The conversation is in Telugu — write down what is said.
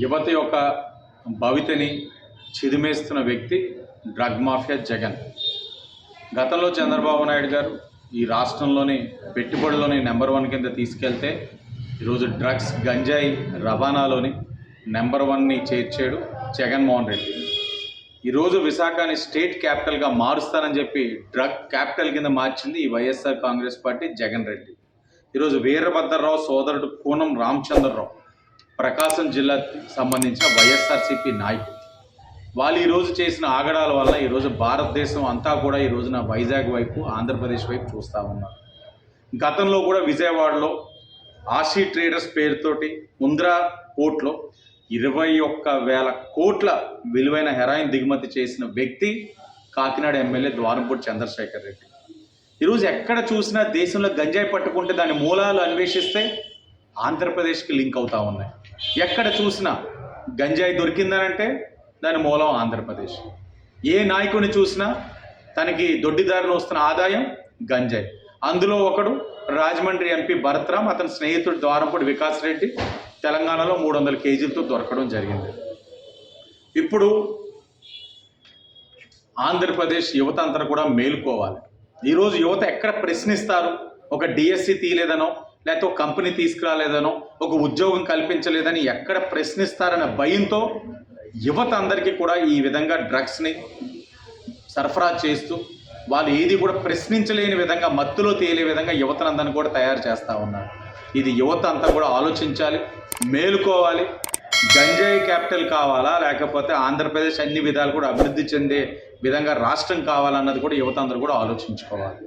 యువత యొక్క భవితని చిదిమేస్తున్న వ్యక్తి డ్రగ్ మాఫియా జగన్. గతంలో చంద్రబాబు నాయుడు గారు ఈ రాష్ట్రంలోని పెట్టుబడుల్లోని నెంబర్ 1 కింద తీసుకెళ్తే ఈరోజు డ్రగ్స్ గంజాయి రవాణాలోని నెంబర్ 1ని చేర్చాడు జగన్మోహన్ రెడ్డి. ఈరోజు విశాఖని స్టేట్ క్యాపిటల్గా మారుస్తానని చెప్పి డ్రగ్ క్యాపిటల్ కింద మార్చింది ఈ వైఎస్ఆర్ కాంగ్రెస్ పార్టీ జగన్ రెడ్డి. ఈరోజు వీరభద్రరావు సోదరుడు కూనం రామచంద్రరావు ప్రకాశం జిల్లాకు సంబంధించిన వైఎస్ఆర్సీపీ నాయకుడు. వాళ్ళు ఈరోజు చేసిన ఆగడాల వల్ల ఈరోజు భారతదేశం అంతా కూడా ఈ రోజున వైజాగ్ వైపు ఆంధ్రప్రదేశ్ వైపు చూస్తూ ఉన్నారు. గతంలో కూడా విజయవాడలో ఆశీ ట్రేడర్స్ పేరుతోటి ముంద్రా పోర్ట్లో 21,000 కోట్ల విలువైన హెరాయిన్ దిగుమతి చేసిన వ్యక్తి కాకినాడ ఎమ్మెల్యే ద్వారంపూడి చంద్రశేఖర్ రెడ్డి. ఈరోజు ఎక్కడ చూసినా దేశంలో గంజాయి పట్టుకుంటే దాని మూలాలు అన్వేషిస్తే ఆంధ్రప్రదేశ్కి లింక్ అవుతూ ఉన్నాయి. ఎక్కడ చూసినా గంజాయి దొరికిందనంటే దాని మూలం ఆంధ్రప్రదేశ్. ఏ నాయకుడిని చూసినా తనకి దొడ్డిదారిన వస్తున్న ఆదాయం గంజాయి. అందులో ఒకడు రాజమండ్రి ఎంపీ భరత్రామ్, అతని స్నేహితుడు ద్వారంపూడి వికాస్ రెడ్డి తెలంగాణలో 300 కేజీలతో దొరకడం జరిగింది. ఇప్పుడు ఆంధ్రప్రదేశ్ యువత అంతా కూడా మేలుకోవాలి. ఈరోజు యువత ఎక్కడ ప్రశ్నిస్తారు? ఒక డిఎస్సి తీయలేదనో, లేకపోతే ఒక కంపెనీ తీసుకురాలేదనో, ఒక ఉద్యోగం కల్పించలేదని ఎక్కడ ప్రశ్నిస్తారన్న భయంతో యువత అందరికీ కూడా ఈ విధంగా డ్రగ్స్ని సరఫరా చేస్తూ వాళ్ళు ఏది కూడా ప్రశ్నించలేని విధంగా మత్తులో తేలే విధంగా యువతనందరినీ కూడా తయారు చేస్తూ ఉన్నారు. ఇది యువత అంతా కూడా ఆలోచించాలి, మేలుకోవాలి. గంజాయి క్యాపిటల్ కావాలా, లేకపోతే ఆంధ్రప్రదేశ్ అన్ని విధాలు కూడా అభివృద్ధి చెందే విధంగా రాష్ట్రం కావాలన్నది కూడా యువత అందరూ కూడా ఆలోచించుకోవాలి.